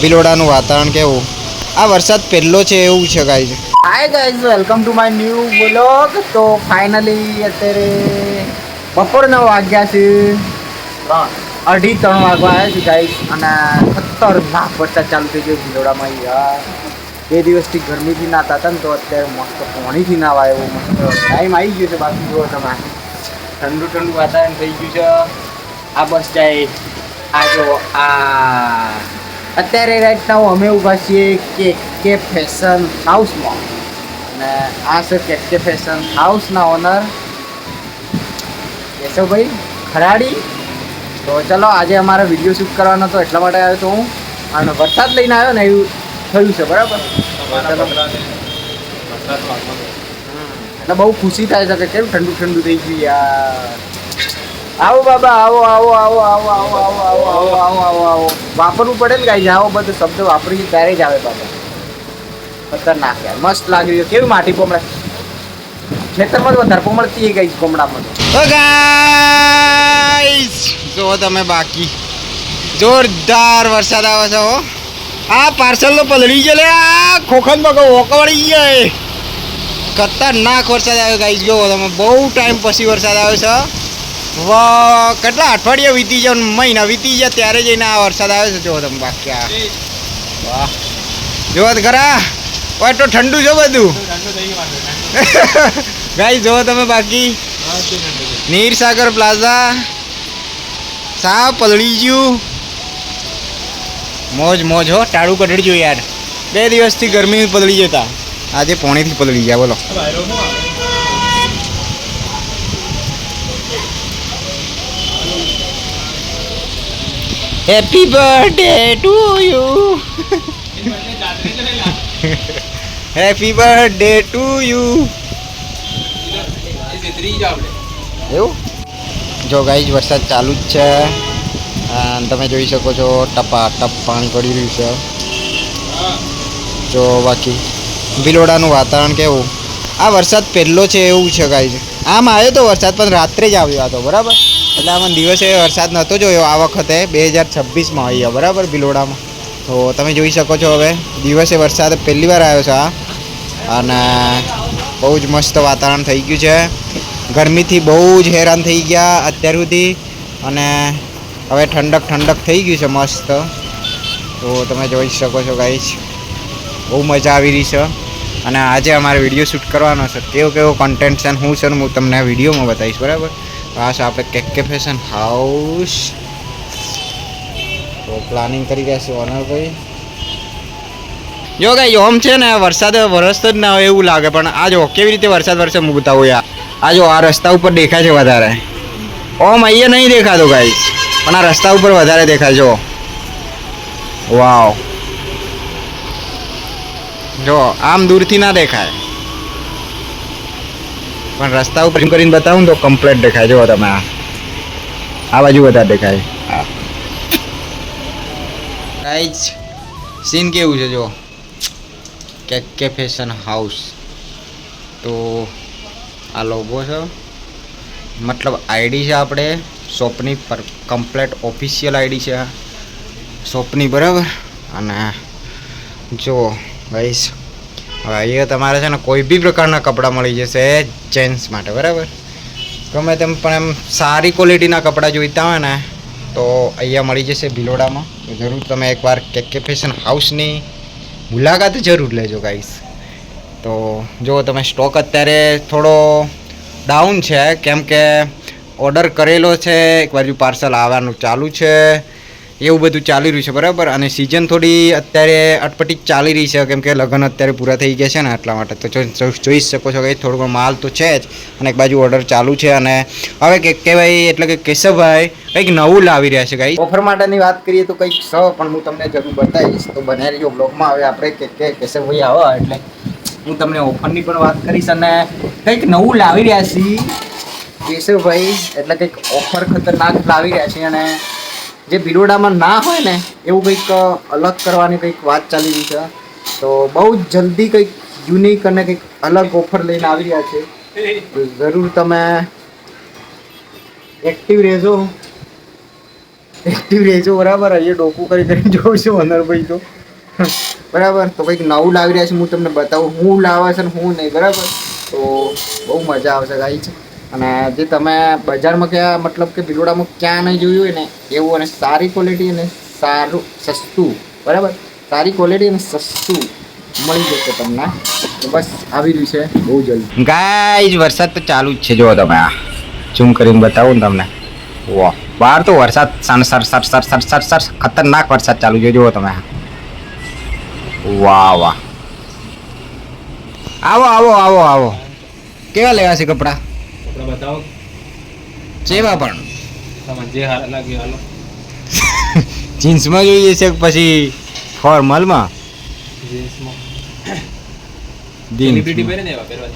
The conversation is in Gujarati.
ભિલોડાનું વાતાવરણ કેવું? આ વરસાદ પહેલો છે એવું છે guys. Hi guys, welcome to my new vlog. તો ફાઇનલી અત્યારે બપોરના વાગ્યા છે 2:30 વાગવા આવ્યા છે ગાઈઝ, અને ખતરનાક વરસાદ ચાલુ થઈ ગયો ભિલોડામાં યાર. 2 દિવસથી ગરમીથી નાતા હતા ને, તો અત્યારે મસ્ત પાણીથી નાવા એવો મસ્ત ટાઈમ આવી ગયો છે. બાકી જુઓ તમે, ઠંડુ ઠંડુ વાતાવરણ થઈ ગયું છે. આ બસ જાય આ જો આ અત્યારે રાઈટ નાઉ અમે ઊભા છીએ કે ફેશન હાઉસમાં, અને આ છે કે ફેશન હાઉસના ઓનર કેશવભાઈ ખરાડી. તો ચલો, આજે અમારે વિડીયો શૂટ કરવાનો હતો, એટલા માટે આવ્યો તો હું, અને વરસાદ લઈને આવ્યો ને એવું થયું છે. બરાબર, એટલે બહુ ખુશી થાય છે કે કેમ ઠંડુ ઠંડુ થઈ ગયું યાર. આવો બાબા, આવો આવો આવો આવો આવો આવો આવો આવો આવો આવો આવો વાપરવું પડે ને ગાઈઝ, આવો બધો શબ્દ વાપરીએ ત્યારે જ આવે બાબા. ખતરનાક યાર, મસ્ત લાગી રહ્યો. કેવી માટી પોમળે, ખેતરમાં વધારે પોમળતી એ ગાઈઝ કોમડામાં. તો ગાઈઝ જો તમે, બાકી જોરદાર વરસાદ આવે છે હો. આ પાર્સલ તો પલળી ગયો લે, આ ખોખંદમાં ઓકવળી જાય. ખતરનાક વરસાદ આવ્યો ગાઈઝ. જો તમે, બહુ ટાઈમ પછી વરસાદ આવ્યો છે. વાહ, કેટલા અઠવાડિયા વીતી જાય, મહિના વીતી જાય ત્યારે જઈને આ વરસાદ આવે છે. જો તમે બાકી આ વાહ, જો ખરા ઓય તો ઠંડુ છે બધું ગાઈ. જો તમે બાકી નીરસાગર પ્લાઝા સાવ પલળી ગયું. મોજ મોજ હો, ટાળું કઢડજો યાર. 2 દિવસથી ગરમી પલળી જતા, આજે પોણીથી પલળી ગયા. બોલો, happy birthday to you, happy birthday to you. એવું જો ગાઈઝ, વરસાદ ચાલુ જ છે. તમે જોઈ શકો છો, ટપા ટપ પાણી પડી રહ્યું છે. જો બાકી ભિલોડાનું વાતાવરણ કેવું? આ વરસાદ પહેલો છે એવું છે ગાઈઝ. આમ આવ્યો તો વરસાદ, પણ રાત્રે જ આવ્યો હતો. બરાબર, એટલે આમાં દિવસે વરસાદ નહોતો જોયો આ વખતે 2026માં આવ્યો. બરાબર, ભિલોડામાં. તો તમે જોઈ શકો છો, હવે દિવસે વરસાદ પહેલી વાર આવ્યો છે આ, અને બહુ જ મસ્ત વાતાવરણ થઈ ગયું છે. ગરમીથી બહુ જ હેરાન થઈ ગયા અત્યાર સુધી, અને હવે ઠંડક ઠંડક થઈ ગયું છે મસ્ત. તો તમે જોઈ શકો છો ગાઈઝ, બહુ મજા આવી રહી છે. અને આજે અમારે વિડીયો શૂટ કરવાનો છે. કેવો કન્ટેન્ટ છે, શું છે, હું તમને વિડીયોમાં બતાવીશ. બરાબર, આ છે આપણે કે ફેશન હાઉસ. તો પ્લાનિંગ કરી રહ્યા છે ઓનરભાઈ. જો ગાઈ, ઓમ છે ને વરસાદ વરસતો જ ના હોય એવું લાગે, પણ આ જો કેવી રીતે વરસાદ વરસે હું બતાવું યાર. આ જો આ રસ્તા ઉપર દેખાય છે વધારે, ઓમ અહીંયા નહીં દેખાતો ગાઈ, પણ આ રસ્તા ઉપર વધારે દેખાય. જો વાવ, જો આમ દૂરથી ના દેખાય, પણ રસ્તા ઉપર કરીને બતાવું તો કમ્પ્લીટ દેખાય. જો તમે આ બાજુ વધારે દેખાય. ગાઈઝ, સીન કેવું છે જો, કે ફેશન હાઉસ. તો આ લોગો છે, મતલબ આઈડી છે આપણે શોપની, પર કમ્પ્લીટ ઓફિશિયલ આઈડી છે શોપની. બરાબર, અને જો ગાઈસ, હવે અહીંયા તમારે છે ને કોઈ બી પ્રકારના કપડાં મળી જશે જેન્ટ્સ માટે. બરાબર, ગમે તેમ પણ એમ સારી ક્વોલિટીના કપડાં જોઈતા હોય ને તો અહીંયા મળી જશે ભિલોડામાં. તો જરૂર તમે એકવાર કે ફેશન હાઉસની મુલાકાત જરૂર લેજો ગાઈસ. તો જો તમે, સ્ટોક અત્યારે થોડો ડાઉન છે, કેમ કે ઓર્ડર કરેલો છે, એક બાજુ પાર્સલ આવવાનું ચાલુ છે, એવું બધું ચાલી રહ્યું છે. બરાબર, અને સિઝન થોડી અત્યારે અટપટી ચાલી રહી છે, કેમ કે લગ્ન અત્યારે પૂરા થઈ ગયા છે ને, એટલા માટે. તો જોઈ શકો છો કે થોડો માલ તો છે જ, અને એક બાજુ ઓર્ડર ચાલુ છે. અને હવે કેશવભાઈ એટલે કે કેશવભાઈ કંઈક નવું લાવી રહ્યા છે ગાઈ. ઓફર માટેની વાત કરીએ તો કંઈક છે, પણ હું તમને જરૂર બતાવીશ. તો બને રહ્યો બ્લોગમાં. હવે આપણે કે કેશવભાઈ આવો એટલે હું તમને ઓફરની પણ વાત કરીશ, અને કંઈક નવું લાવી રહ્યા છીએ કેશવભાઈ, એટલે કંઈક ઓફર ખતરનાક લાવી રહ્યા છીએ. અને જે ભિલોડામાં ના હોય ને એવું કંઈક અલગ કરવાની કંઈક વાત ચાલી રહી છે. તો બહુ જ જલ્દી કંઈક યુનિક અને કંઈક અલગ ઓફર લઈને આવી રહ્યા છે. જરૂર તમે એક્ટિવ રહેજો. એક્ટિવ રહેજો બરાબર. અહીંયા ડોકું કરી જોઉં છું વનરભાઈ તો બરાબર. તો કંઈક નવું લાવી રહ્યા છે, હું તમને બતાવું હું લાવે છે ને હું નહીં, બરાબર. તો બહુ મજા આવશે ગાઈસ. અને જે તમે બજારમાં ક્યાં મતલબ કે ભિલોડામાં ક્યાં નહીં જોયું હોય ને એવું, અને સારી ક્વોલિટી અને સારું સસ્તું, બરાબર, સારી ક્વોલિટી અને સસ્તું મળી જશે તમને. તો બસ આવી રહ્યું છે બહુ જલ્દી. ગાઈસ વરસાદ તો ચાલુ જ છે, જો તમે આ ઝૂમ કરીને બતાવું ને તમને. વાહ, બહાર તો વરસાદ સર ખતરનાક વરસાદ ચાલુ છે, જુઓ તમે. વાહ વાહ, આવો આવો આવો આવો. કેવા લેવા છે કપડા? કપડા બતાવો જેવા પણ તમને જે સારા લાગે હાલો. જીન્સમાં જોઈએ છે કે પછી ફોર્મલમાં? જીન્સમાં સેલિબ્રિટી પહેરે ને એવા પહેરવા.